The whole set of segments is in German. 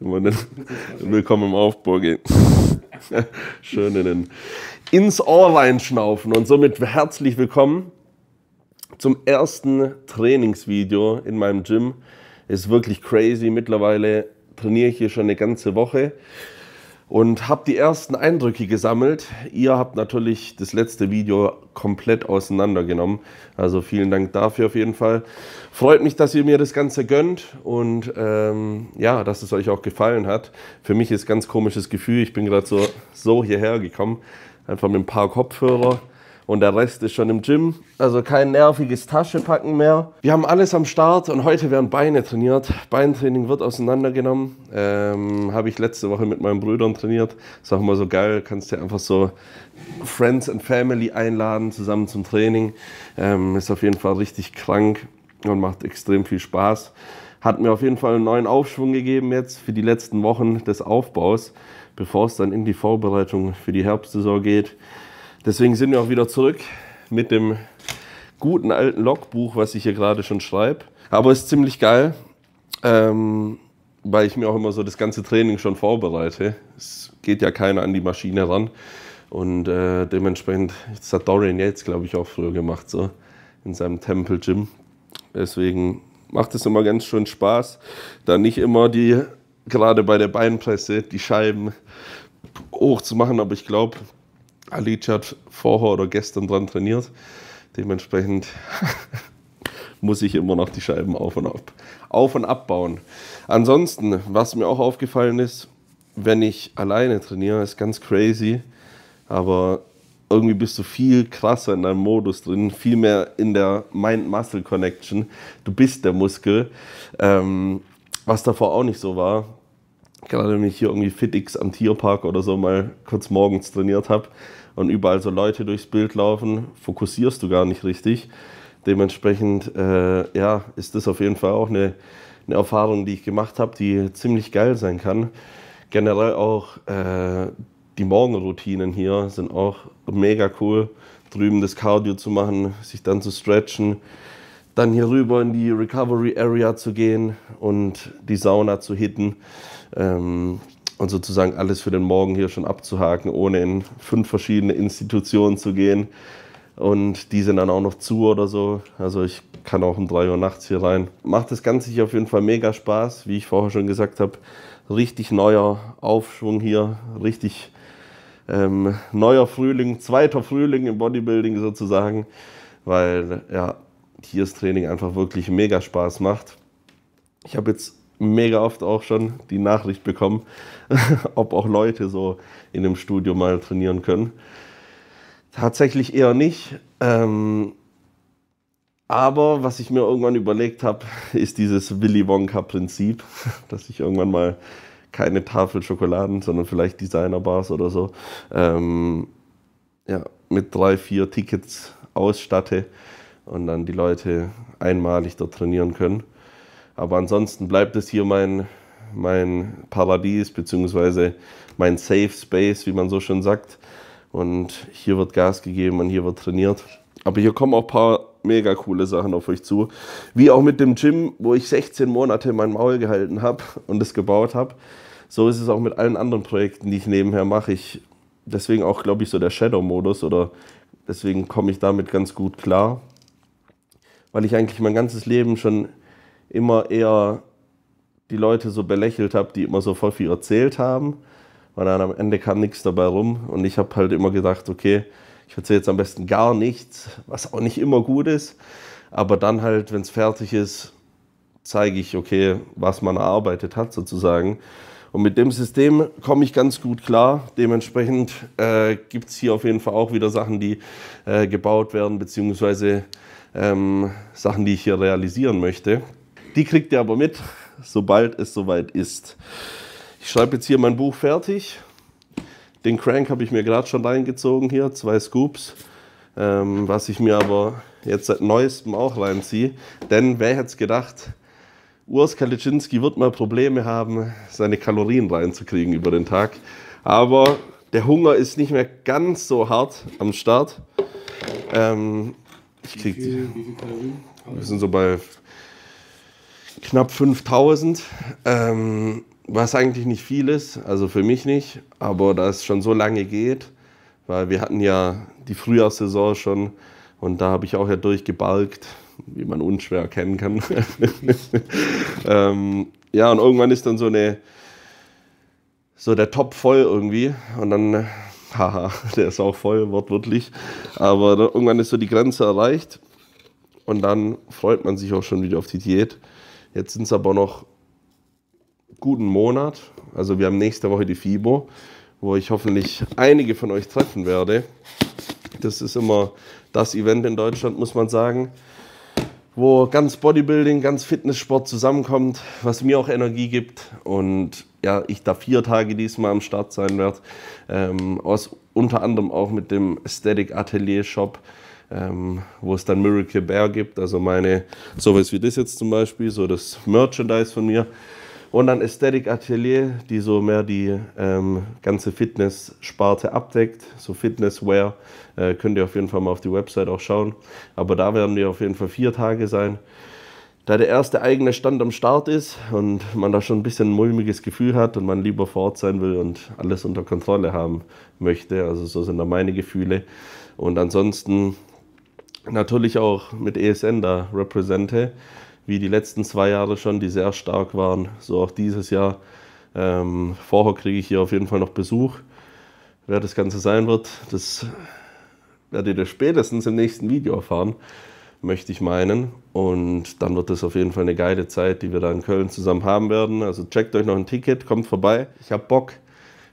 Willkommen im Aufbau gehen. Schön ins Ohr reinschnaufen und somit herzlich willkommen zum ersten Trainingsvideo in meinem Gym. Ist wirklich crazy. Mittlerweile trainiere ich hier schon eine ganze Woche und habe die ersten Eindrücke gesammelt. Ihr habt natürlich das letzte Video komplett auseinandergenommen. Also vielen Dank dafür auf jeden Fall. Freut mich, dass ihr mir das Ganze gönnt und ja, dass es euch auch gefallen hat. Für mich ist ein ganz komisches Gefühl. Ich bin gerade so hierher gekommen. Einfach mit ein paar Kopfhörer. Und der Rest ist schon im Gym, also kein nerviges Taschepacken mehr. Wir haben alles am Start und heute werden Beine trainiert. Beintraining wird auseinandergenommen. Habe ich letzte Woche mit meinen Brüdern trainiert. Ist auch immer so geil, kannst dir einfach so Friends and Family einladen, zusammen zum Training. Ist auf jeden Fall richtig krank und macht extrem viel Spaß. Hat mir auf jeden Fall einen neuen Aufschwung gegeben jetzt für die letzten Wochen des Aufbaus, bevor es dann in die Vorbereitung für die Herbstsaison geht. Deswegen sind wir auch wieder zurück mit dem guten alten Logbuch, was ich hier gerade schon schreibe. Aber es ist ziemlich geil, weil ich mir auch immer so das ganze Training schon vorbereite. Es geht ja keiner an die Maschine ran. Und dementsprechend, das hat Dorian Yates, glaube ich, auch früher gemacht, so in seinem Temple Gym. Deswegen macht es immer ganz schön Spaß, da nicht immer gerade bei der Beinpresse, die Scheiben hoch zu machen. Aber ich glaube, Alicia hat vorher oder gestern dran trainiert. Dementsprechend muss ich immer noch die Scheiben auf und ab bauen. Ansonsten, was mir auch aufgefallen ist, wenn ich alleine trainiere, ist ganz crazy, aber irgendwie bist du viel krasser in deinem Modus drin, viel mehr in der Mind-Muscle-Connection. Du bist der Muskel, was davor auch nicht so war. Gerade wenn ich hier irgendwie FitX am Tierpark oder so mal kurz morgens trainiert habe und überall so Leute durchs Bild laufen, fokussierst du gar nicht richtig. Dementsprechend ja, ist das auf jeden Fall auch eine Erfahrung, die ich gemacht habe, die ziemlich geil sein kann. Generell auch die Morgenroutinen hier sind auch mega cool. Drüben das Cardio zu machen, sich dann zu stretchen, dann hier rüber in die Recovery Area zu gehen und die Sauna zu hitten. Und sozusagen alles für den Morgen hier schon abzuhaken, ohne in 5 verschiedene Institutionen zu gehen. Und die sind dann auch noch zu oder so. Also ich kann auch um 3 Uhr nachts hier rein. Macht das Ganze hier auf jeden Fall mega Spaß, wie ich vorher schon gesagt habe. Richtig neuer Aufschwung hier, richtig neuer Frühling, zweiter Frühling im Bodybuilding sozusagen. Weil ja, hier das Training einfach wirklich mega Spaß macht. Ich habe jetzt mega oft auch schon die Nachricht bekommen, ob auch Leute so in dem Studio mal trainieren können. Tatsächlich eher nicht. Aber was ich mir irgendwann überlegt habe, ist dieses Willy Wonka-Prinzip, dass ich irgendwann mal keine Tafel Schokoladen, sondern vielleicht Designer-Bars oder so, ja, mit 3, 4 Tickets ausstatte und dann die Leute einmalig dort trainieren können. Aber ansonsten bleibt es hier mein Paradies, beziehungsweise mein Safe Space, wie man so schön sagt. Und hier wird Gas gegeben und hier wird trainiert. Aber hier kommen auch ein paar mega coole Sachen auf euch zu. Wie auch mit dem Gym, wo ich 16 Monate mein Maul gehalten habe und es gebaut habe. So ist es auch mit allen anderen Projekten, die ich nebenher mache. Deswegen auch, glaube ich, so der Shadow-Modus, oder deswegen komme ich damit ganz gut klar. Weil ich eigentlich mein ganzes Leben schon immer eher die Leute so belächelt habe, die immer so voll viel erzählt haben. Und dann am Ende kam nichts dabei rum. Und ich habe halt immer gedacht, okay, ich erzähle jetzt am besten gar nichts, was auch nicht immer gut ist. Aber dann halt, wenn es fertig ist, zeige ich, okay, was man erarbeitet hat sozusagen. Und mit dem System komme ich ganz gut klar. Dementsprechend gibt es hier auf jeden Fall auch wieder Sachen, die gebaut werden, beziehungsweise Sachen, die ich hier realisieren möchte. Die kriegt ihr aber mit, sobald es soweit ist. Ich schreibe jetzt hier mein Buch fertig. Den Crank habe ich mir gerade schon reingezogen hier, 2 Scoops. Was ich mir aber jetzt seit Neuestem auch reinziehe. Denn wer hätte es gedacht, Urs Kaliczynski wird mal Probleme haben, seine Kalorien reinzukriegen über den Tag. Aber der Hunger ist nicht mehr ganz so hart am Start. Ich krieg wie viel Kalorien? Wir sind so bei knapp 5000. was eigentlich nicht viel ist, also für mich nicht, aber da es schon so lange geht, weil wir hatten ja die Frühjahrssaison schon und da habe ich auch ja durchgebalgt, wie man unschwer erkennen kann. Ja, und irgendwann ist dann so der Topf voll irgendwie und dann, haha, der ist auch voll, wortwörtlich, aber irgendwann ist so die Grenze erreicht und dann freut man sich auch schon wieder auf die Diät. Jetzt sind es aber noch guten Monat, also wir haben nächste Woche die FIBO, wo ich hoffentlich einige von euch treffen werde. Das ist immer das Event in Deutschland, muss man sagen, wo ganz Bodybuilding, ganz Fitnesssport zusammenkommt, was mir auch Energie gibt. Und ja, ich da 4 Tage diesmal am Start sein werde, unter anderem auch mit dem Aesthetic Atelier Shop, wo es dann Miracle Bear gibt, also sowas wie das jetzt zum Beispiel, so das Merchandise von mir. Und dann Aesthetic Atelier, die so mehr die ganze Fitness-Sparte abdeckt, so Fitnesswear. Könnt ihr auf jeden Fall mal auf die Website auch schauen. Aber da werden wir auf jeden Fall 4 Tage sein. Da der erste eigene Stand am Start ist und man da schon ein bisschen ein mulmiges Gefühl hat und man lieber vor Ort sein will und alles unter Kontrolle haben möchte. Also so sind da meine Gefühle. Und ansonsten natürlich auch mit ESN da represente, wie die letzten 2 Jahre schon, die sehr stark waren, so auch dieses Jahr. Vorher kriege ich hier auf jeden Fall noch Besuch. Wer das Ganze sein wird, das werdet ihr spätestens im nächsten Video erfahren, möchte ich meinen. Und dann wird das auf jeden Fall eine geile Zeit, die wir da in Köln zusammen haben werden. Also checkt euch noch ein Ticket, kommt vorbei. Ich habe Bock.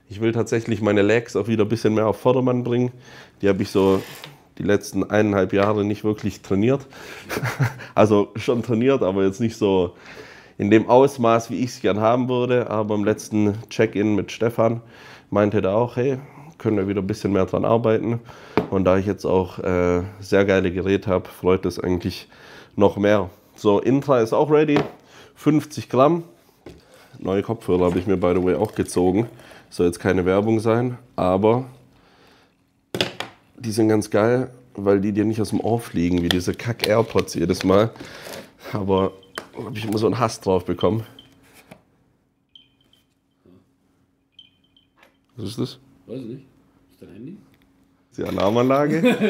Ich will tatsächlich meine Legs auch wieder ein bisschen mehr auf Vordermann bringen. Die habe ich so die letzten 1,5 Jahre nicht wirklich trainiert. Also schon trainiert, aber jetzt nicht so in dem Ausmaß, wie ich es gern haben würde. Aber im letzten Check-in mit Stefan meinte er auch, hey, können wir wieder ein bisschen mehr dran arbeiten. Und da ich jetzt auch sehr geile Geräte habe, freut es eigentlich noch mehr. So, Intra ist auch ready, 50 Gramm. Neue Kopfhörer habe ich mir, by the way, auch gezogen. Soll jetzt keine Werbung sein, aber die sind ganz geil, weil die dir nicht aus dem Ohr fliegen, wie diese Kack-AirPods jedes Mal. Aber habe ich immer so einen Hass drauf bekommen. Was ist das? Weiß ich nicht. Ist dein Handy? Die Alarmanlage?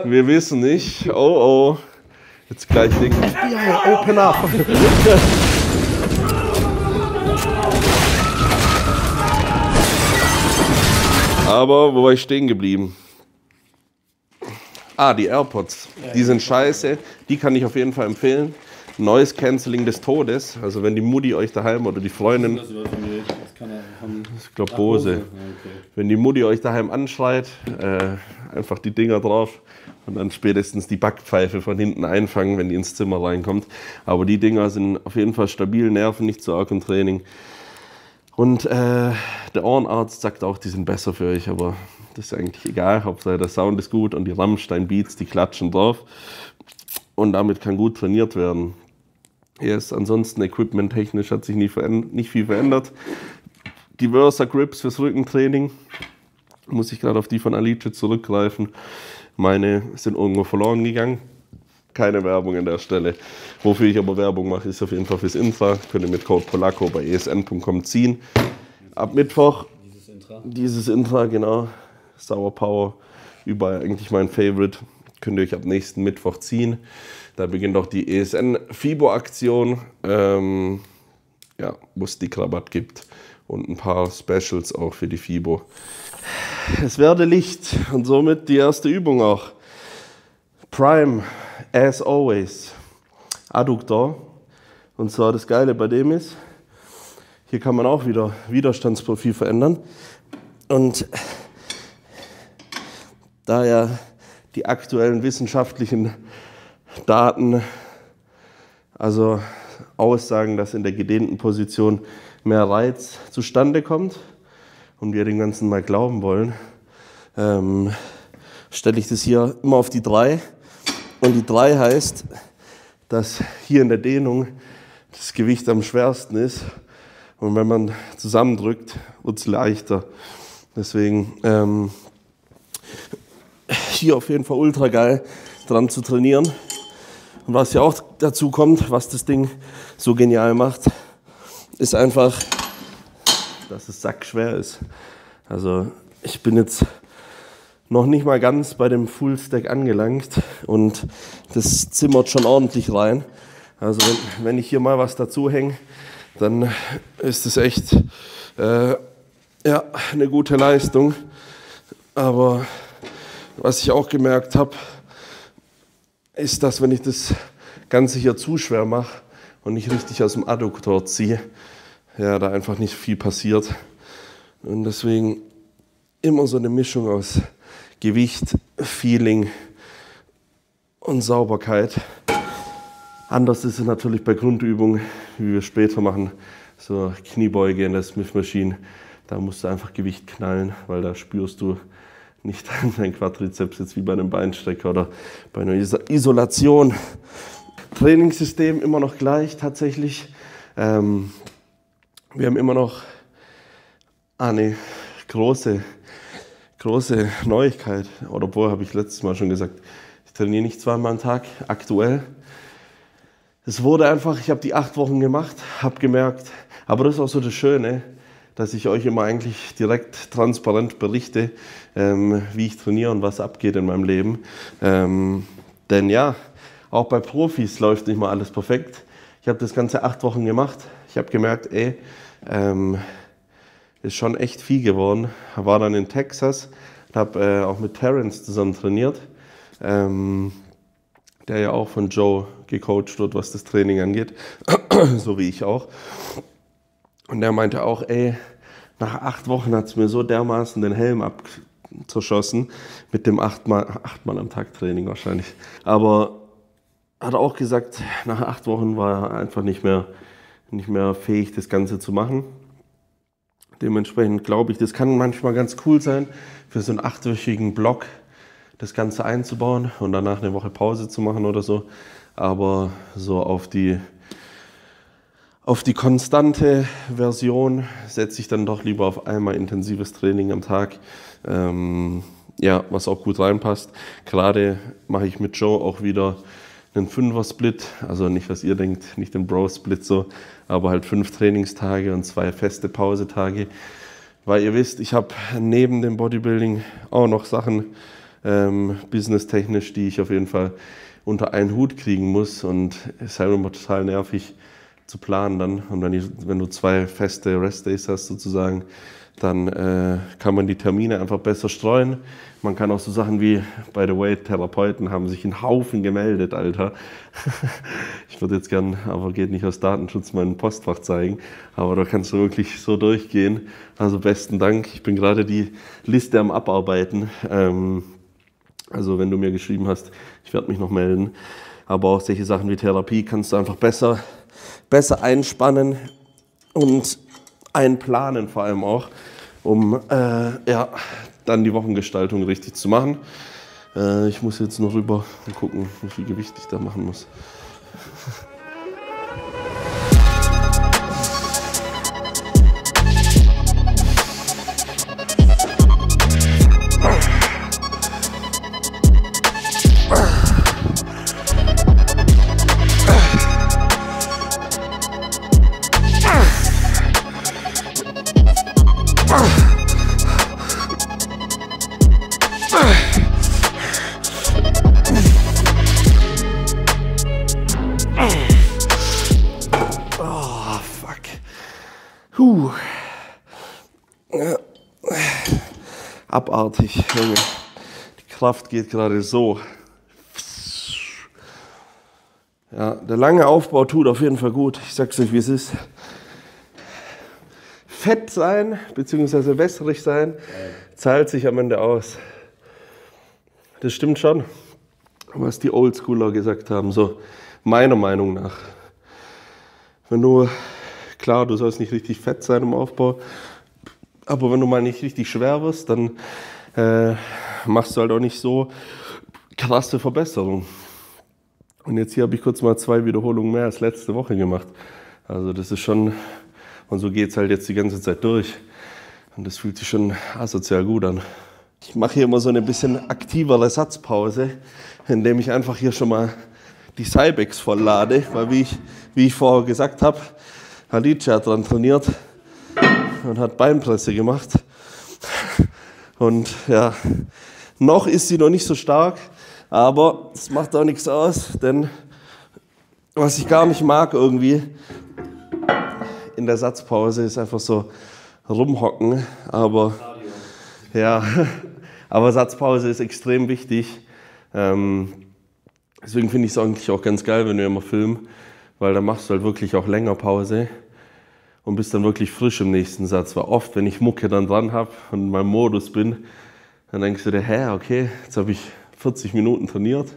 Wir wissen nicht. Oh oh. Jetzt gleich denken. Ja, open up. Aber wo war ich stehen geblieben? Ah, die AirPods. Die sind scheiße. Die kann ich auf jeden Fall empfehlen. Noise Cancelling des Todes. Also wenn die Mutti euch daheim oder die Freundin... Ich glaube Bose. Okay. Wenn die Mutti euch daheim anschreit, einfach die Dinger drauf und dann spätestens die Backpfeife von hinten einfangen, wenn die ins Zimmer reinkommt. Aber die Dinger sind auf jeden Fall stabil, nerven nicht so arg im Training. Und der Ohrenarzt sagt auch, die sind besser für euch, aber das ist eigentlich egal. Hauptsache der Sound ist gut und die Rammstein-Beats, die klatschen drauf. Und damit kann gut trainiert werden. Yes, ansonsten equipment-technisch hat sich nicht viel verändert. Die Versa Grips fürs Rückentraining. Muss ich gerade auf die von Alice zurückgreifen. Meine sind irgendwo verloren gegangen. Keine Werbung an der Stelle. Wofür ich aber Werbung mache, ist auf jeden Fall fürs Intra. Könnt ihr mit Code Polacco bei esn.com ziehen. Ab Mittwoch dieses Intra, genau. Sour Power, überall eigentlich mein Favorite. Könnt ihr euch ab nächsten Mittwoch ziehen. Da beginnt auch die ESN FIBO-Aktion, ja, wo es Stickrabatt gibt und ein paar Specials auch für die FIBO. Es werde Licht und somit die erste Übung auch. Prime, as always, Adduktor. Und zwar das Geile bei dem ist, hier kann man auch wieder Widerstandsprofil verändern. Und da ja die aktuellen wissenschaftlichen Daten also aussagen, dass in der gedehnten Position mehr Reiz zustande kommt und wir dem Ganzen mal glauben wollen, stelle ich das hier immer auf die 3. Und die 3 heißt, dass hier in der Dehnung das Gewicht am schwersten ist und wenn man zusammendrückt, wird es leichter. Deswegen hier auf jeden Fall ultra geil dran zu trainieren. Und was ja auch dazu kommt, was das Ding so genial macht, ist einfach dass es sackschwer ist. Also ich bin jetzt noch nicht mal ganz bei dem Full-Stack angelangt und das zimmert schon ordentlich rein. Also wenn ich hier mal was dazu hänge, dann ist es echt ja, eine gute Leistung. Aber was ich auch gemerkt habe, ist, dass wenn ich das Ganze hier zu schwer mache und nicht richtig aus dem Adduktor ziehe, ja, da einfach nicht viel passiert. Und deswegen immer so eine Mischung aus Gewicht, Feeling und Sauberkeit. Anders ist es natürlich bei Grundübungen, wie wir später machen, so Kniebeuge in der Smith Machine. Da musst du einfach Gewicht knallen, weil da spürst du nicht dein Quadrizeps jetzt wie bei einem Beinstrecker oder bei einer Isolation. Trainingssystem immer noch gleich tatsächlich. Wir haben immer noch eine große Neuigkeit. Oder boah, habe ich letztes Mal schon gesagt, ich trainiere nicht zweimal am Tag aktuell. Es wurde einfach, ich habe die 8 Wochen gemacht, habe gemerkt, aber das ist auch so das Schöne, dass ich euch immer eigentlich direkt transparent berichte, wie ich trainiere und was abgeht in meinem Leben. Denn ja, auch bei Profis läuft nicht mal alles perfekt. Ich habe das Ganze 8 Wochen gemacht. Ich habe gemerkt, ist schon echt viel geworden. Ich war dann in Texas, habe auch mit Terence zusammen trainiert, der ja auch von Joe gecoacht wird, was das Training angeht, so wie ich auch. Und der meinte auch, nach 8 Wochen hat es mir so dermaßen den Helm abzerschossen, mit dem 8 Mal am Tag Training wahrscheinlich. Aber hat auch gesagt, nach 8 Wochen war er einfach nicht mehr fähig, das Ganze zu machen. Dementsprechend glaube ich, das kann manchmal ganz cool sein, für so einen 8-wöchigen Block das Ganze einzubauen und danach eine Woche Pause zu machen oder so. Aber so auf die konstante Version setze ich dann doch lieber auf einmal intensives Training am Tag, ja, was auch gut reinpasst. Gerade mache ich mit Joe auch wieder einen 5er-Split, also nicht, was ihr denkt, nicht den Bro-Split so, aber halt 5 Trainingstage und 2 feste Pausetage. Weil ihr wisst, ich habe neben dem Bodybuilding auch noch Sachen businesstechnisch, die ich auf jeden Fall unter einen Hut kriegen muss, und es ist halt immer total nervig zu planen dann. Und wenn du 2 feste Restdays hast sozusagen, dann kann man die Termine einfach besser streuen. Man kann auch so Sachen wie, by the way, Therapeuten haben sich einen Haufen gemeldet, Alter. Ich würde jetzt gern, aber geht nicht aus Datenschutz, mein Postfach zeigen. Aber da kannst du wirklich so durchgehen. Also besten Dank. Ich bin gerade die Liste am Abarbeiten. Also wenn du mir geschrieben hast, ich werde mich noch melden. Aber auch solche Sachen wie Therapie kannst du einfach besser einspannen und einplanen vor allem auch, um ja, dann die Wochengestaltung richtig zu machen. Ich muss jetzt noch rüber und gucken, wie viel Gewicht ich da machen muss. Abartig, Junge. Die Kraft geht gerade so. Ja, der lange Aufbau tut auf jeden Fall gut. Ich sag's euch, wie es ist. Fett sein, beziehungsweise wässrig sein, zahlt sich am Ende aus. Das stimmt schon, was die Oldschooler gesagt haben, so meiner Meinung nach. Klar, du sollst nicht richtig fett sein im Aufbau, aber wenn du mal nicht richtig schwer wirst, dann machst du halt auch nicht so krasse Verbesserungen. Und jetzt hier habe ich kurz mal 2 Wiederholungen mehr als letzte Woche gemacht. Also das ist schon, und so geht es halt jetzt die ganze Zeit durch. Und das fühlt sich schon asozial gut an. Ich mache hier immer so eine bisschen aktivere Satzpause, indem ich einfach hier schon mal die Cybex voll lade, weil wie ich vorher gesagt habe, Halice hat dran trainiert. und hat Beinpresse gemacht. Und ja, noch ist sie noch nicht so stark, aber es macht auch nichts aus, denn was ich gar nicht mag irgendwie in der Satzpause ist einfach so rumhocken, aber ja, aber Satzpause ist extrem wichtig. Deswegen finde ich es eigentlich auch ganz geil, wenn wir immer filmen, weil dann machst du halt wirklich auch länger Pause und bist dann wirklich frisch im nächsten Satz. Weil oft, wenn ich Mucke dann dran habe und in meinem Modus bin, dann denkst du dir, hä, okay, jetzt habe ich 40 Minuten trainiert.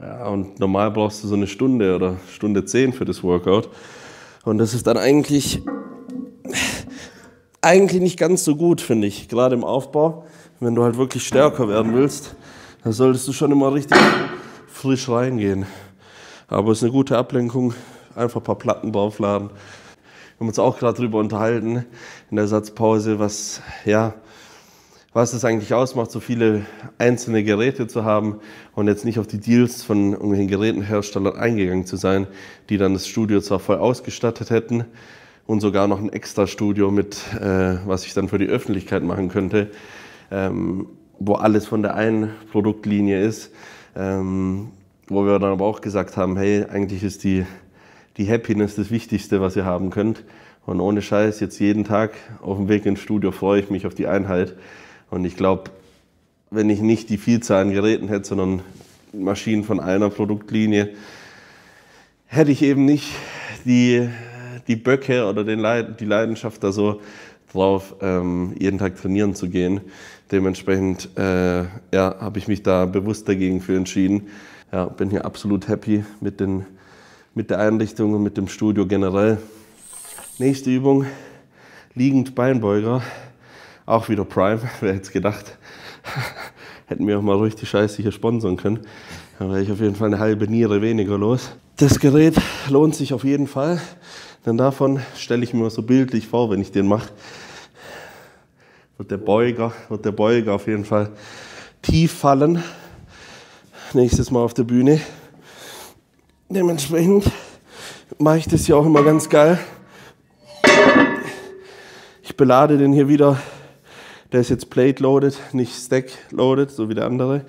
Ja, und normal brauchst du so eine Stunde oder Stunde 10 für das Workout. Und das ist dann eigentlich nicht ganz so gut, finde ich. Gerade im Aufbau, wenn du halt wirklich stärker werden willst, dann solltest du schon immer richtig frisch reingehen. Aber es ist eine gute Ablenkung, einfach ein paar Platten draufladen. Wir haben uns auch gerade darüber unterhalten in der Satzpause, was es eigentlich ausmacht, so viele einzelne Geräte zu haben und jetzt nicht auf die Deals von irgendwelchen Gerätenherstellern eingegangen zu sein, die dann das Studio zwar voll ausgestattet hätten und sogar noch ein extra Studio mit, was ich dann für die Öffentlichkeit machen könnte, wo alles von der einen Produktlinie ist, wo wir dann aber auch gesagt haben, hey, eigentlich ist die Happiness das Wichtigste, was ihr haben könnt. Und ohne Scheiß, jetzt jeden Tag auf dem Weg ins Studio freue ich mich auf die Einheit. Und ich glaube, wenn ich nicht die Vielzahl an Geräten hätte, sondern Maschinen von einer Produktlinie, hätte ich eben nicht die Böcke oder die Leidenschaft da so drauf, jeden Tag trainieren zu gehen. Dementsprechend habe ich mich da bewusst dagegen für entschieden. Ja, bin hier absolut happy mit der Einrichtung und mit dem Studio generell. Nächste Übung, liegend Beinbeuger. Auch wieder Prime, wer hätte es gedacht. Hätten wir auch mal ruhig die Scheiße hier sponsern können. Dann wäre ich auf jeden Fall eine halbe Niere weniger los. Das Gerät lohnt sich auf jeden Fall, denn davon stelle ich mir so bildlich vor, wenn ich den mache. Wird der Beuger auf jeden Fall tief fallen. Nächstes Mal auf der Bühne. Dementsprechend mache ich das hier auch immer ganz geil. Ich belade den hier wieder. Der ist jetzt plate-loaded, nicht stack-loaded, so wie der andere.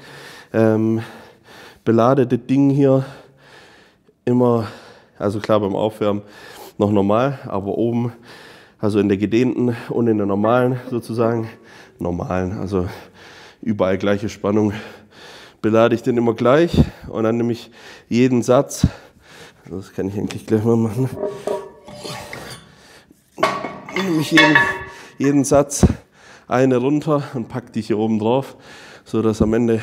Belade das Ding hier immer, also klar beim Aufwärmen noch normal, aber oben, also in der gedehnten und in der normalen sozusagen, also überall gleiche Spannung, belade ich den immer gleich und dann nehme ich jeden Satz, das kann ich eigentlich gleich mal machen, nehme ich jeden Satz eine runter und packe die hier oben drauf, so dass am Ende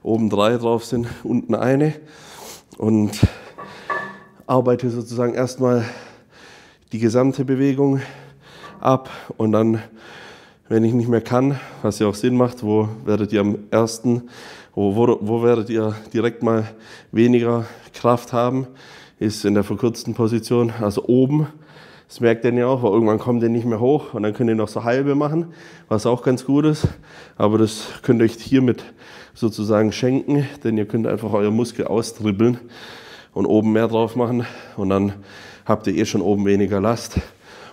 oben 3 drauf sind, unten eine und arbeite sozusagen erstmal die gesamte Bewegung ab und dann, wenn ich nicht mehr kann, was ja auch Sinn macht, wo werdet ihr direkt mal weniger Kraft haben, ist in der verkürzten Position, also oben. Das merkt ihr ja auch, weil irgendwann kommt ihr nicht mehr hoch und dann könnt ihr noch so halbe machen, was auch ganz gut ist. Aber das könnt ihr euch hiermit sozusagen schenken, denn ihr könnt einfach euer Muskel austribbeln und oben mehr drauf machen und dann habt ihr schon oben weniger Last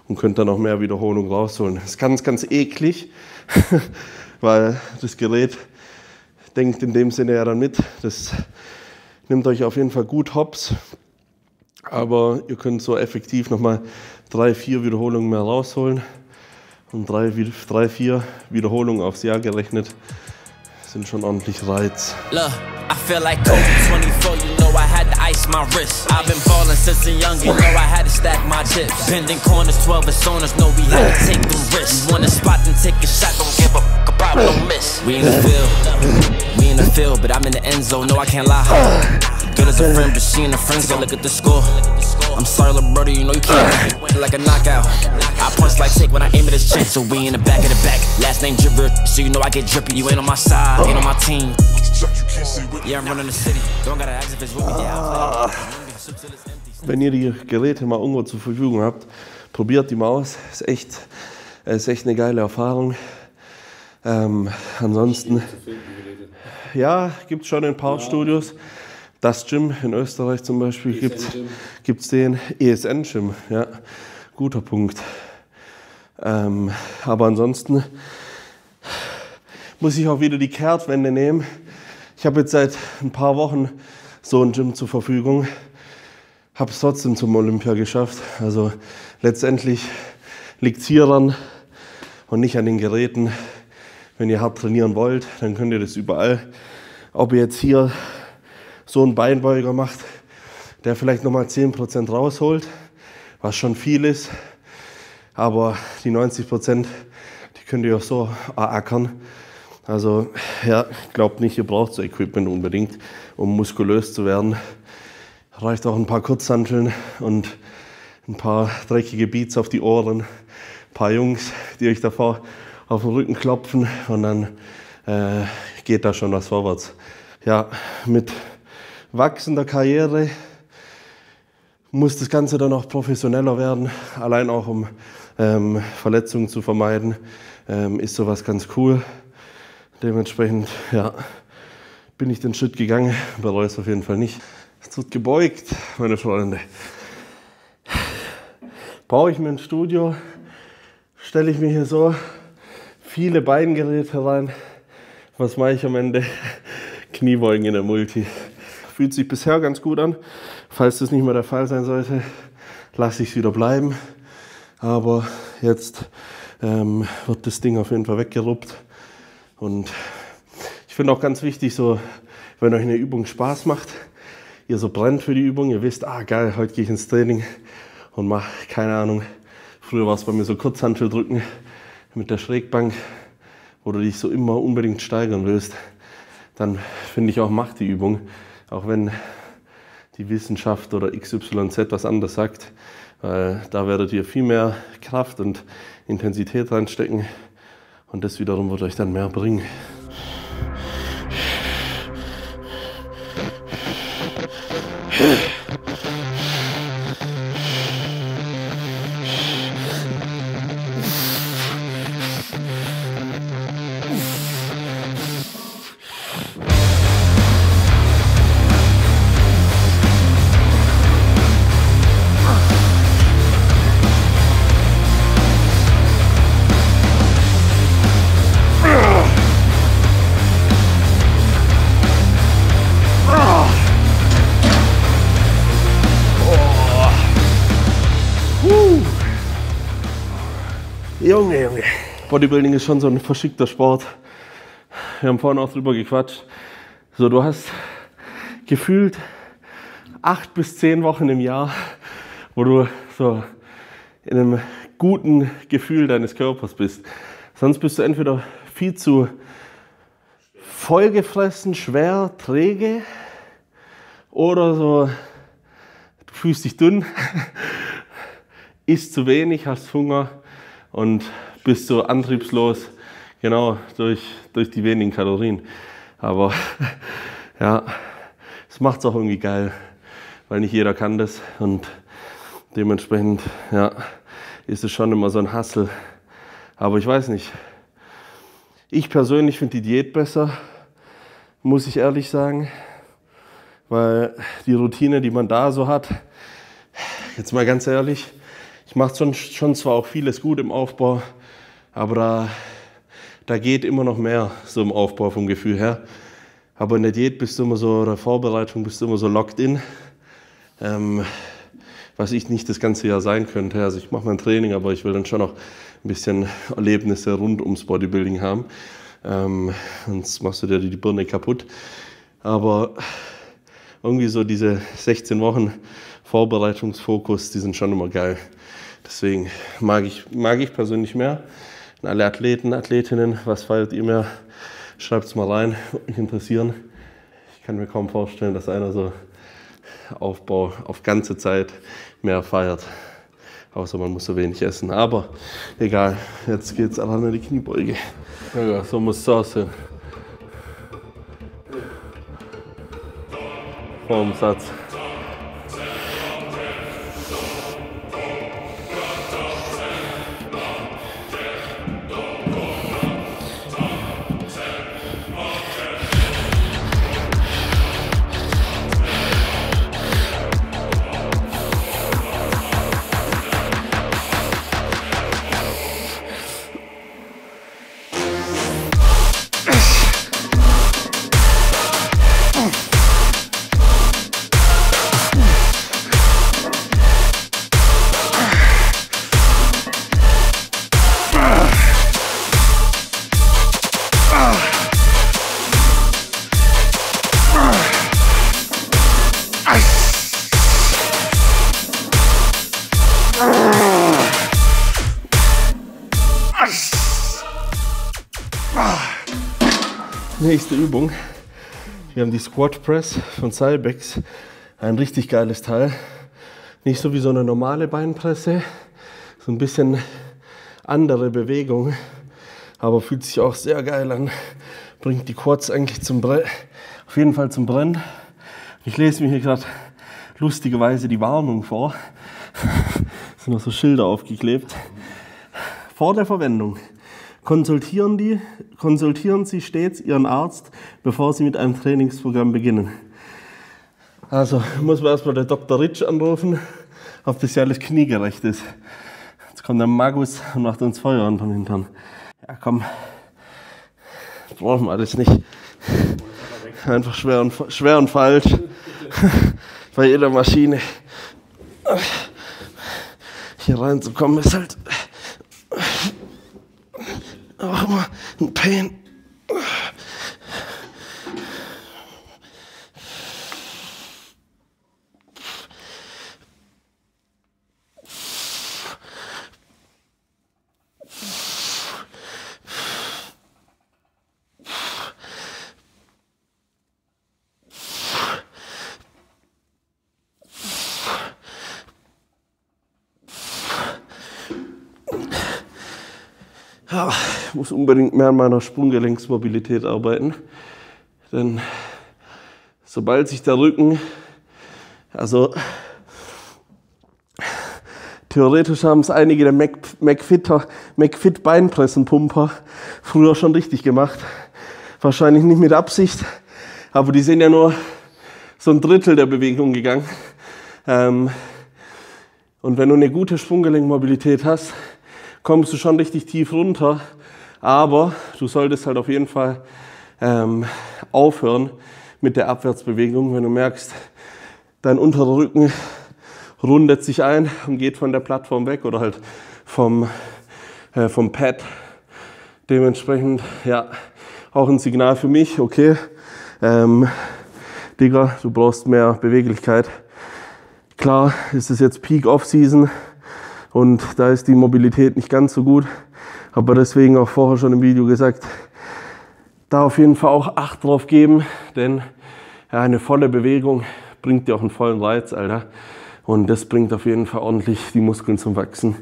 und könnt dann noch mehr Wiederholung rausholen. Das ist ganz, ganz eklig, weil das Gerät denkt in dem Sinne ja dann mit. Das nimmt euch auf jeden Fall gut hops, aber ihr könnt so effektiv nochmal 3-4 Wiederholungen mehr rausholen und 3-4 Wiederholungen aufs Jahr gerechnet sind schon ordentlich Reiz. Look, I feel like Kobe 24, you know I had to ice my wrist. I've been ballin' since a young, you know I had to stack my chips. Bending corners, 12 personas, know we had to take the risk. You wanna spot and take a shot, don't give a fuck about no miss. We in the field, but I'm in the end zone, no I can't lie. Good as a friend, but she and her friends go look at the score. I'm sorry, little brother, you know you can't like a knockout. I punch like take when I aim at his chin, so we in the back of the back. Last name Dripper, so you know I get drippy. You ain't on my side, ain't on my team. Yeah, I'm running the city. Don't gotta ask if it's with me. Yeah, wenn ihr die Geräte mal irgendwo zur Verfügung habt, probiert die mal aus. Ist echt eine geile Erfahrung. Ansonsten, ja, gibt es schon in ein paar Studios. Das Gym in Österreich zum Beispiel gibt's den ESN Gym, ja, guter Punkt. Aber ansonsten muss ich auch wieder die Kehrtwende nehmen. Ich habe jetzt seit ein paar Wochen so ein Gym zur Verfügung, habe es trotzdem zum Olympia geschafft. Also letztendlich liegt es hieran und nicht an den Geräten. Wenn ihr hart trainieren wollt, dann könnt ihr das überall. Ob ihr jetzt hier so einen Beinbeuger macht, der vielleicht nochmal 10% rausholt, was schon viel ist, aber die 90%, die könnt ihr auch so erackern. Also ja, glaubt nicht, ihr braucht so Equipment unbedingt, um muskulös zu werden. Reicht auch ein paar Kurzhanteln und ein paar dreckige Beats auf die Ohren, ein paar Jungs, die euch davor auf den Rücken klopfen und dann geht da schon was vorwärts. Ja, mit wachsender Karriere muss das Ganze dann auch professioneller werden, allein auch um Verletzungen zu vermeiden, ist sowas ganz cool. Dementsprechend ja, bin ich den Schritt gegangen, bereue es auf jeden Fall nicht. Es wird gebeugt, meine Freunde. Baue ich mir ein Studio, stelle ich mir hier so viele Beingeräte rein. Was mache ich am Ende? Kniebeugen in der Multi. Fühlt sich bisher ganz gut an. Falls das nicht mehr der Fall sein sollte, lasse ich es wieder bleiben. Aber jetzt wird das Ding auf jeden Fall weggeruppt. Und ich finde auch ganz wichtig, so, wenn euch eine Übung Spaß macht, ihr so brennt für die Übung, ihr wisst, ah geil, heute gehe ich ins Training und mache, keine Ahnung, früher war es bei mir so Kurzhanteldrücken mit der Schrägbank, wo du dich so immer unbedingt steigern willst, dann finde ich auch, macht die Übung, auch wenn die Wissenschaft oder XYZ was anderes sagt, weil da werdet ihr viel mehr Kraft und Intensität reinstecken und das wiederum wird euch dann mehr bringen. Junge. Bodybuilding ist schon so ein verschickter Sport. Wir haben vorhin auch drüber gequatscht. So, du hast gefühlt 8 bis 10 Wochen im Jahr, wo du so in einem guten Gefühl deines Körpers bist. Sonst bist du entweder viel zu vollgefressen, schwer, träge oder so, du fühlst dich dünn, isst zu wenig, hast Hunger und bist so antriebslos, genau, durch die wenigen Kalorien. Aber ja, es macht es auch irgendwie geil, weil nicht jeder kann das und dementsprechend ja, ist es schon immer so ein Hustle. Aber ich weiß nicht, ich persönlich finde die Diät besser, muss ich ehrlich sagen, weil die Routine, die man da so hat, jetzt mal ganz ehrlich, ich mache schon zwar auch vieles gut im Aufbau, aber da geht immer noch mehr so im Aufbau vom Gefühl her. Aber in der Diät bist du immer so, oder Vorbereitung bist du immer so locked in, was ich nicht das ganze Jahr sein könnte. Also ich mache mein Training, aber ich will dann schon noch ein bisschen Erlebnisse rund ums Bodybuilding haben. Sonst machst du dir die Birne kaputt. Aber irgendwie so diese 16 Wochen Vorbereitungsfokus, die sind schon immer geil. Deswegen mag ich persönlich mehr. Und alle Athleten, Athletinnen, was feiert ihr mehr? Schreibt es mal rein, würde mich interessieren. Ich kann mir kaum vorstellen, dass einer so Aufbau auf ganze Zeit mehr feiert. Außer man muss so wenig essen. Aber egal, jetzt geht es an die Kniebeuge. Ja, so muss es aussehen. Vorm Satz. Nächste Übung. Wir haben die Squat Press von Cybex. Ein richtig geiles Teil. Nicht so wie so eine normale Beinpresse. So ein bisschen andere Bewegung. Aber fühlt sich auch sehr geil an. Bringt die Quads eigentlich auf jeden Fall zum Brennen. Ich lese mir hier gerade lustigerweise die Warnung vor. Es sind noch so Schilder aufgeklebt. Vor der Verwendung. Konsultieren Sie stets Ihren Arzt, bevor Sie mit einem Trainingsprogramm beginnen. Also muss man erstmal den Dr. Ritsch anrufen, ob das ja alles kniegerecht ist. Jetzt kommt der Magus und macht uns Feuer an von hintern. Ja komm, brauchen wir alles nicht. Einfach schwer und falsch. Bei jeder Maschine. Hier reinzukommen ist halt auch immer ein Pain. Ja, ich muss unbedingt mehr an meiner Sprunggelenksmobilität arbeiten, denn sobald sich der Rücken, also theoretisch haben es einige der McFit Beinpressenpumper früher schon richtig gemacht, wahrscheinlich nicht mit Absicht, aber die sind ja nur so ein Drittel der Bewegung gegangen. Und wenn du eine gute Sprunggelenkmobilität hast, kommst du schon richtig tief runter, aber du solltest halt auf jeden Fall aufhören mit der Abwärtsbewegung, wenn du merkst, dein unterer Rücken rundet sich ein und geht von der Plattform weg oder halt vom Pad. Dementsprechend ja auch ein Signal für mich, okay, Digga, du brauchst mehr Beweglichkeit. Klar ist es jetzt Peak Off-Season, und da ist die Mobilität nicht ganz so gut, aber deswegen auch vorher schon im Video gesagt, da auf jeden Fall auch Acht drauf geben, denn ja, eine volle Bewegung bringt dir auch einen vollen Reiz, Alter. Und das bringt auf jeden Fall ordentlich die Muskeln zum Wachsen.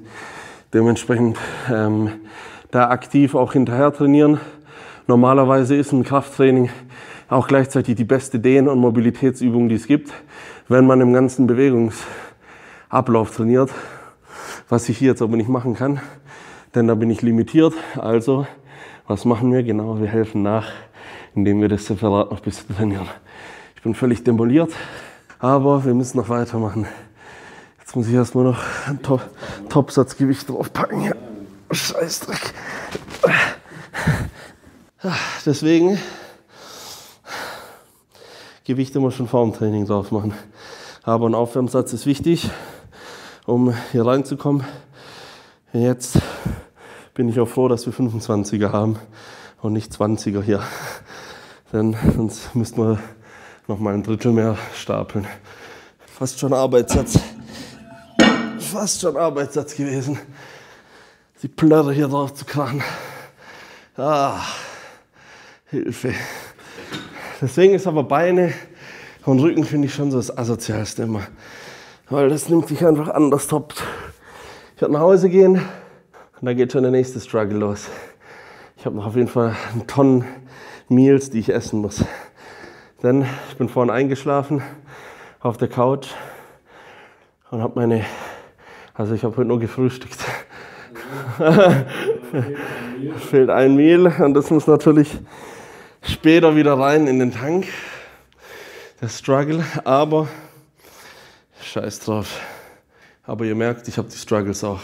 Dementsprechend da aktiv auch hinterher trainieren. Normalerweise ist ein Krafttraining auch gleichzeitig die beste Dehn- und Mobilitätsübung, die es gibt, wenn man im ganzen Bewegungsablauf trainiert. Was ich hier jetzt aber nicht machen kann, denn da bin ich limitiert. Also, was machen wir? Genau, wir helfen nach, indem wir das separat noch ein bisschen trainieren. Ich bin völlig demoliert, aber wir müssen noch weitermachen. Jetzt muss ich erstmal noch ein Topsatzgewicht draufpacken. Ja. Scheißdreck. Deswegen Gewicht immer schon vor dem Training drauf machen. Aber ein Aufwärmsatz ist wichtig, um hier reinzukommen. Jetzt bin ich auch froh, dass wir 25er haben und nicht 20er hier. Denn sonst müssten wir noch mal ein Drittel mehr stapeln. Fast schon Arbeitssatz. Fast schon Arbeitssatz gewesen. Die Plörre hier drauf zu krachen. Ah, Hilfe. Deswegen ist aber Beine und Rücken, finde ich, schon so das Asozialste immer. Weil das nimmt sich einfach anders top. Ich werde nach Hause gehen und da geht schon der nächste Struggle los. Ich habe noch auf jeden Fall eine Tonne Meals, die ich essen muss. Denn ich bin vorhin eingeschlafen auf der Couch und habe ich habe heute nur gefrühstückt. Fehlt ein Meal und das muss natürlich später wieder rein in den Tank. Der Struggle, aber scheiß drauf. Aber ihr merkt, ich habe die Struggles auch,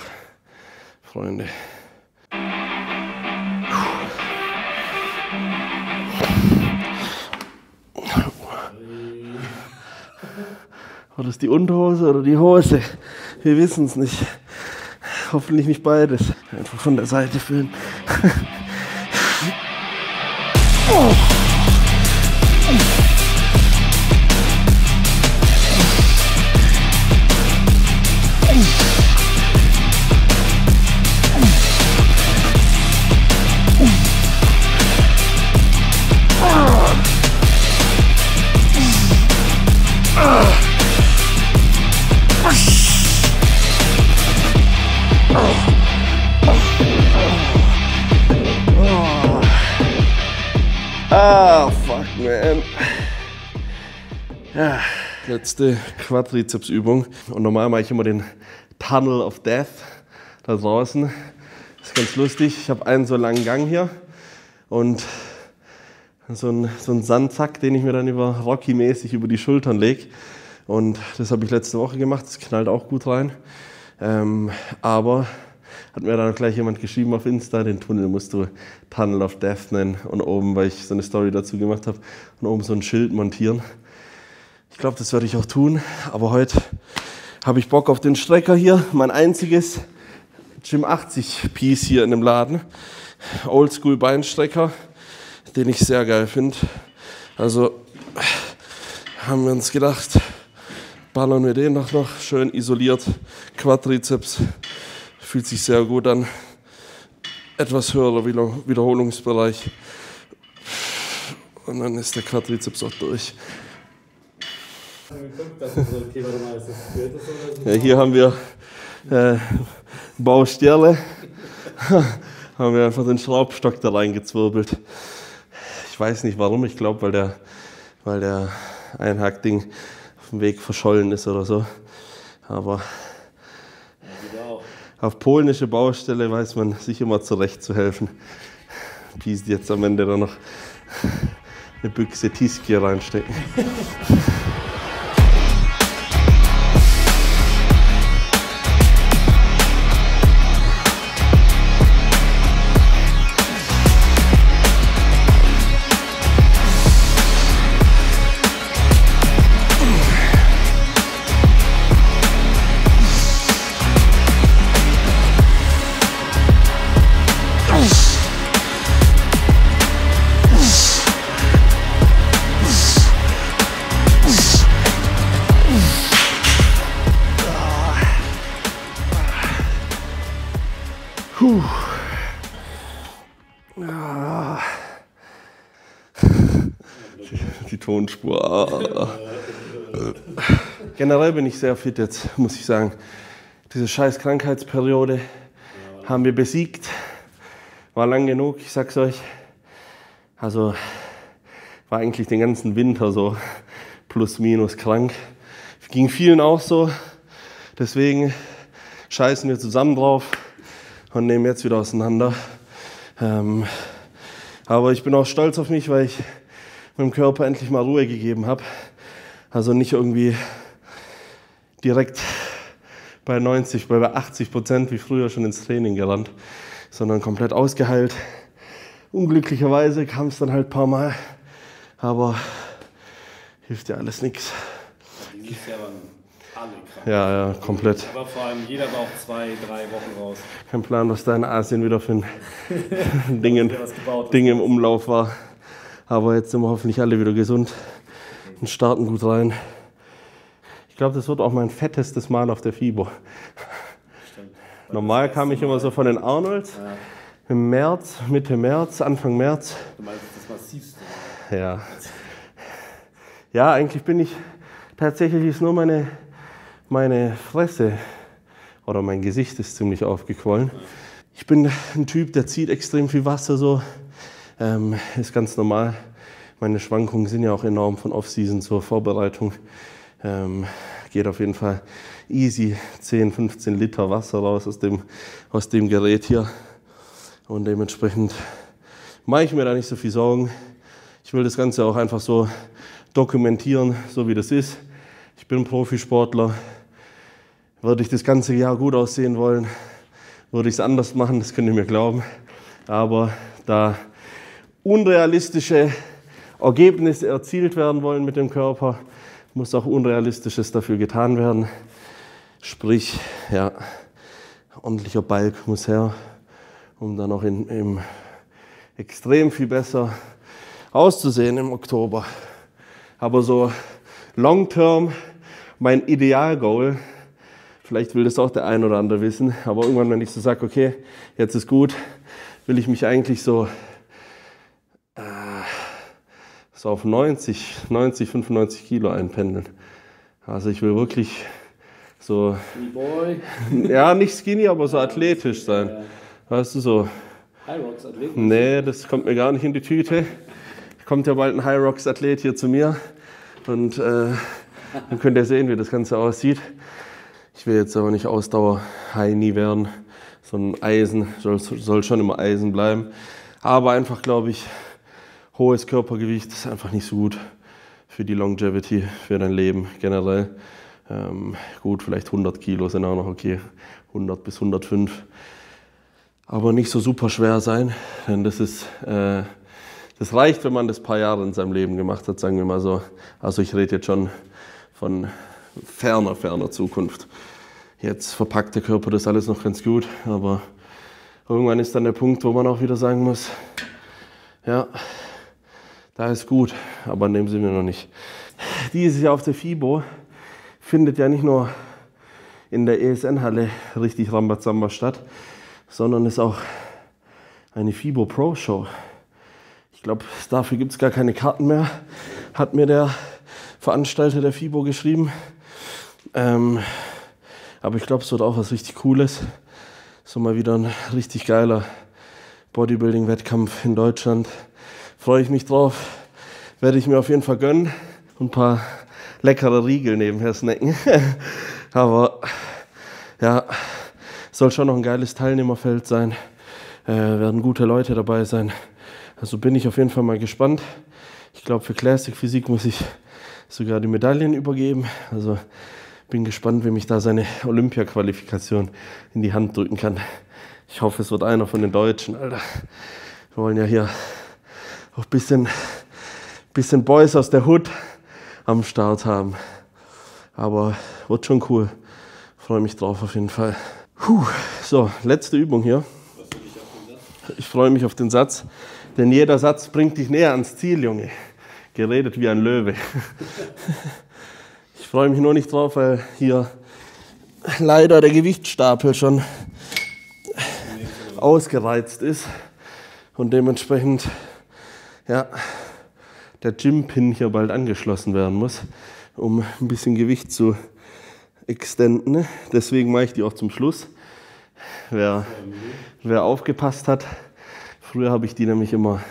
Freunde. War das die Unterhose oder die Hose? Wir wissen es nicht. Hoffentlich nicht beides. Einfach von der Seite filmen. Letzte Quadrizepsübung. Und normal mache ich immer den Tunnel of Death da draußen. Das ist ganz lustig. Ich habe einen so langen Gang hier und so einen Sandsack, den ich mir dann Rocky-mäßig über die Schultern lege. Und das habe ich letzte Woche gemacht. Das knallt auch gut rein. Aber hat mir dann gleich jemand geschrieben auf Insta, den Tunnel musst du Tunnel of Death nennen. Und oben, weil ich so eine Story dazu gemacht habe, und oben so ein Schild montieren. Ich glaube, das werde ich auch tun. Aber heute habe ich Bock auf den Strecker hier. Mein einziges Gym 80 Piece hier in dem Laden. Oldschool Beinstrecker, den ich sehr geil finde. Also haben wir uns gedacht, ballern wir den noch schön isoliert. Quadrizeps, fühlt sich sehr gut an. Etwas höherer Wiederholungsbereich. Und dann ist der Quadrizeps auch durch. Ja, hier haben wir Baustelle. Haben wir einfach den Schraubstock da reingezwirbelt. Ich weiß nicht warum, ich glaube, weil der Einhackding auf dem Weg verschollen ist oder so. Aber auf polnische Baustelle weiß man sich immer zurechtzuhelfen. Die jetzt am Ende dann noch eine Büchse Tiski reinstecken. Die Tonspur. Generell bin ich sehr fit jetzt, muss ich sagen. Diese scheiß Krankheitsperiode haben wir besiegt. War lang genug, ich sag's euch. Also war eigentlich den ganzen Winter so plus minus krank. Ging vielen auch so. Deswegen scheißen wir zusammen drauf und nehmen jetzt wieder auseinander. Aber ich bin auch stolz auf mich, weil ich meinem Körper endlich mal Ruhe gegeben habe. Also nicht irgendwie direkt bei 90, bei 80% wie früher schon ins Training gerannt, sondern komplett ausgeheilt. Unglücklicherweise kam es dann halt ein paar Mal, aber hilft ja alles nichts. Dieses Jahr waren alle krank. Ja, komplett. Aber vor allem jeder war auch 2-3 Wochen raus. Kein Plan, was da in Asien wieder für ein Ding im Umlauf war. Aber jetzt sind wir hoffentlich alle wieder gesund und starten gut rein. Ich glaube, das wird auch mein fettestes Mal auf der FIBO. Stimmt. Normal kam ich immer so von den Arnolds. Ja. Im März, Mitte März, Anfang März. Du meinst das Massivste? Ja. Ja, eigentlich bin ich, tatsächlich ist nur meine Fresse oder mein Gesicht ist ziemlich aufgequollen. Ich bin ein Typ, der zieht extrem viel Wasser so. Ist ganz normal. Meine Schwankungen sind ja auch enorm von Off-Season zur Vorbereitung. Geht auf jeden Fall easy 10, 15 Liter Wasser raus aus dem Gerät hier. Und dementsprechend mache ich mir da nicht so viel Sorgen. Ich will das Ganze auch einfach so dokumentieren, so wie das ist. Ich bin Profisportler. Würde ich das ganze Jahr gut aussehen wollen, würde ich es anders machen, das könnt ihr mir glauben. Aber da unrealistische Ergebnisse erzielt werden wollen mit dem Körper, muss auch Unrealistisches dafür getan werden. Sprich, ja, ordentlicher Balk muss her, um dann auch im extrem viel besser auszusehen im Oktober. Aber so long-term, mein Idealgoal, vielleicht will das auch der ein oder andere wissen, aber irgendwann, wenn ich so sage, okay, jetzt ist gut, will ich mich eigentlich so auf 90, 95 Kilo einpendeln. Also ich will wirklich so, Boy. ja, nicht skinny, aber so athletisch sein. Ja. Weißt du, so. Hyrox Athlet? Nee, das kommt mir gar nicht in die Tüte. Kommt ja bald ein Hyrox Athlet hier zu mir und Dann könnt ihr sehen, wie das Ganze aussieht. Ich will jetzt aber nicht Ausdauer-Heini werden. So ein Eisen soll schon immer Eisen bleiben. Aber einfach, glaube ich, hohes Körpergewicht ist einfach nicht so gut für die Longevity, für dein Leben generell. Gut, vielleicht 100 Kilo sind auch noch okay, 100 bis 105. Aber nicht so super schwer sein, denn das reicht, wenn man das ein paar Jahre in seinem Leben gemacht hat, sagen wir mal so. Also ich rede jetzt schon von ferner Zukunft. Jetzt verpackt der Körper das alles noch ganz gut, aber irgendwann ist dann der Punkt, wo man auch wieder sagen muss, ja, da ist gut, aber an dem sind wir noch nicht. Dieses Jahr auf der FIBO findet ja nicht nur in der ESN-Halle richtig Rambazamba statt, sondern ist auch eine FIBO Pro Show. Ich glaube, dafür gibt es gar keine Karten mehr, hat mir der Veranstalter der FIBO geschrieben. Aber ich glaube, es wird auch was richtig Cooles. So mal wieder ein richtig geiler Bodybuilding-Wettkampf in Deutschland. Freue ich mich drauf. Werde ich mir auf jeden Fall gönnen. Und ein paar leckere Riegel nebenher snacken. Aber ja, soll schon noch ein geiles Teilnehmerfeld sein. Werden gute Leute dabei sein. Also bin ich auf jeden Fall mal gespannt. Ich glaube, für Classic Physik muss ich sogar die Medaillen übergeben. Also bin gespannt, wem ich da seine Olympia-Qualifikation in die Hand drücken kann. Ich hoffe, es wird einer von den Deutschen, Alter. Wir wollen ja hier auch ein bisschen Boys aus der Hood am Start haben. Aber wird schon cool. Freue mich drauf auf jeden Fall. So, letzte Übung hier. Ich freue mich auf den Satz, denn jeder Satz bringt dich näher ans Ziel, Junge. Geredet wie ein Löwe. Ich freue mich nur nicht drauf, weil hier leider der Gewichtsstapel schon ausgereizt ist und dementsprechend ja, der Gym-Pin hier bald angeschlossen werden muss, um ein bisschen Gewicht zu extenden. Deswegen mache ich die auch zum Schluss. Wer aufgepasst hat, früher habe ich die nämlich immer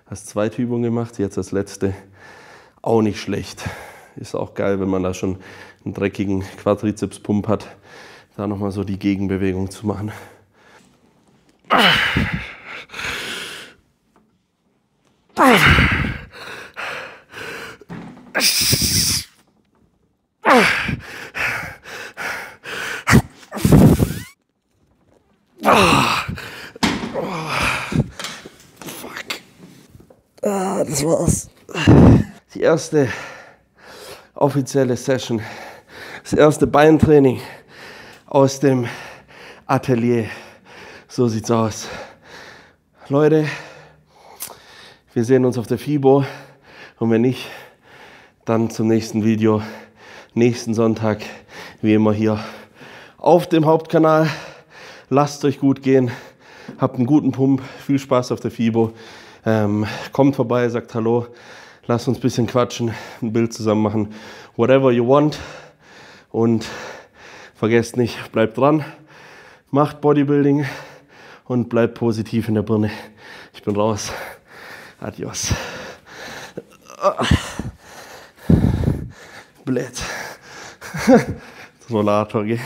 als zweite Übung gemacht, jetzt als letzte. Auch nicht schlecht. Ist auch geil, wenn man da schon einen dreckigen Quadrizeps-Pump hat, da nochmal so die Gegenbewegung zu machen. Das war's. Die erste offizielle Session, das erste Beintraining aus dem Atelier. So sieht's aus. Leute, wir sehen uns auf der FIBO und wenn nicht, dann zum nächsten Video, nächsten Sonntag, wie immer hier auf dem Hauptkanal. Lasst euch gut gehen, habt einen guten Pump, viel Spaß auf der FIBO. Kommt vorbei, sagt Hallo, lasst uns ein bisschen quatschen, ein Bild zusammen machen, whatever you want. Und vergesst nicht, bleibt dran, macht Bodybuilding und bleibt positiv in der Birne. Ich bin raus. Adios. Blöd. Rollator, gell?